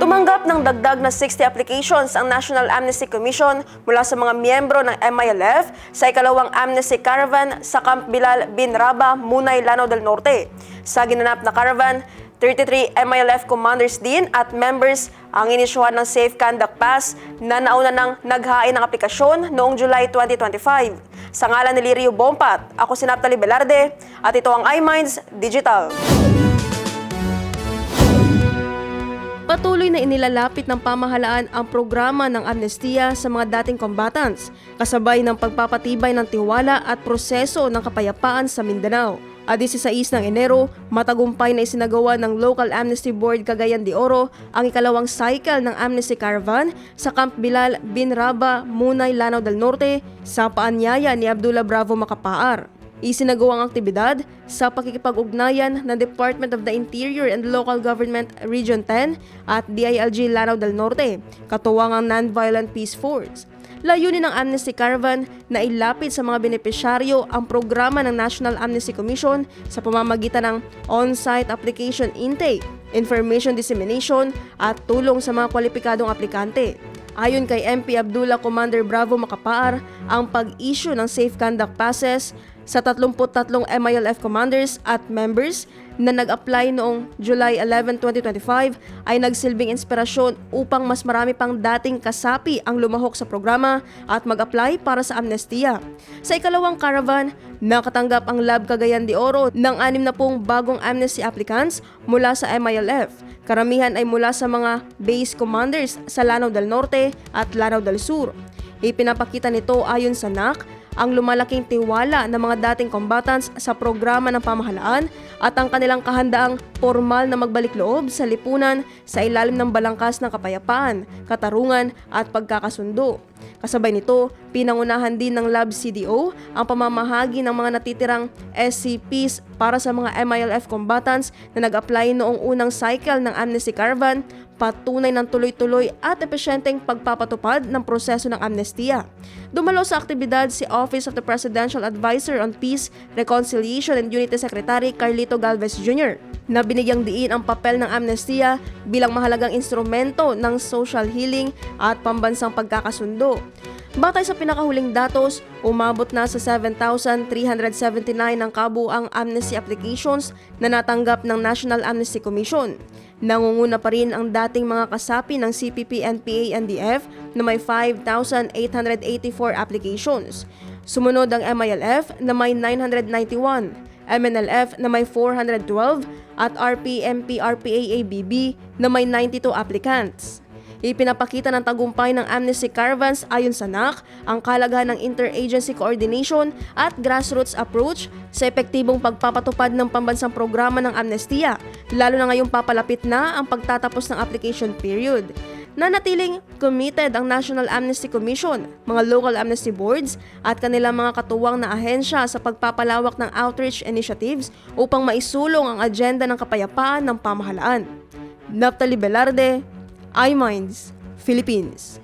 Tumanggap ng dagdag na 60 applications ang National Amnesty Commission mula sa mga miyembro ng MILF sa ikalawang Amnesty Caravan sa Camp Bilal bin Rabah, Munay, Lanao del Norte. Sa ginanap na caravan, 33 MILF commanders din at members ang inisyuhan ng Safe Conduct Pass na nauna nang naghain ng aplikasyon noong July 2025. Sa ngalan ni Lirio Bompat, ako si Naphtali Velarde at ito ang iMinds Digital. Patuloy na inilalapit ng pamahalaan ang programa ng amnestiya sa mga dating combatants, kasabay ng pagpapatibay ng tiwala at proseso ng kapayapaan sa Mindanao. At 16 ng Enero, matagumpay na isinagawa ng Local Amnesty Board Cagayan de Oro ang ikalawang cycle ng Amnesty Caravan sa Camp Bilal bin Rabah, Munay, Lanao del Norte sa paanyaya ni Abdullah Bravo Macapaar. Isinagawa ang aktibidad sa pakikipag-ugnayan ng Department of the Interior and Local Government Region 10 at DILG Lanao del Norte, katuwang ang Non-Violent Peace Force. Layunin ng Amnesty Caravan na ilapit sa mga benepisyaryo ang programa ng National Amnesty Commission sa pamamagitan ng on-site application intake, information dissemination at tulong sa mga kwalipikadong aplikante. Ayon kay MP Abdullah Commander Bravo Macapaar, ang pag-issue ng Safe Conduct Passes sa 33 MILF commanders at members na nag-apply noong July 11, 2025 ay nagsilbing inspirasyon upang mas marami pang dating kasapi ang lumahok sa programa at mag-apply para sa amnestiya. Sa ikalawang caravan, nakatanggap ang Lab Cagayan de Oro ng 60 bagong amnesty applicants mula sa MILF. Karamihan ay mula sa mga base commanders sa Lanao del Norte at Lanao del Sur. Ipinapakita nito ayon sa NAC ang lumalaking tiwala ng mga dating combatants sa programa ng pamahalaan at ang kanilang kahandaang formal na magbalik loob sa lipunan sa ilalim ng balangkas ng kapayapaan, katarungan at pagkakasundo. Kasabay nito, pinangunahan din ng Lab CDO ang pamamahagi ng mga natitirang SCPs para sa mga MILF combatants na nag-apply noong unang cycle ng Amnesty Caravan, patunay ng tuloy-tuloy at epesyenteng pagpapatupad ng proseso ng amnestiya. Dumalo sa aktibidad si Office of the Presidential Advisor on Peace, Reconciliation and Unity Secretary Carlito Galvez Jr. na binigyang diin ang papel ng amnestiya bilang mahalagang instrumento ng social healing at pambansang pagkakasundo. Batay sa pinakahuling datos, umabot na sa 7,379 ang kabuuang amnesty applications na natanggap ng National Amnesty Commission. Nangunguna pa rin ang dating mga kasapi ng CPP-NPA-NDF na may 5,884 applications. Sumunod ang MILF na may 991, MNLF na may 412 at RPMP-RPA-ABB na may 92 applicants. Ipinapakita ng tagumpay ng Amnesty Caravans ayon sa NAC ang kalagahan ng interagency coordination at grassroots approach sa epektibong pagpapatupad ng pambansang programa ng amnestiya, lalo na ngayong papalapit na ang pagtatapos ng application period. Nanatiling committed ang National Amnesty Commission, mga local amnesty boards at kanilang mga katuwang na ahensya sa pagpapalawak ng outreach initiatives upang maisulong ang agenda ng kapayapaan ng pamahalaan. Naphtali Velarde, iMinds, Philippines.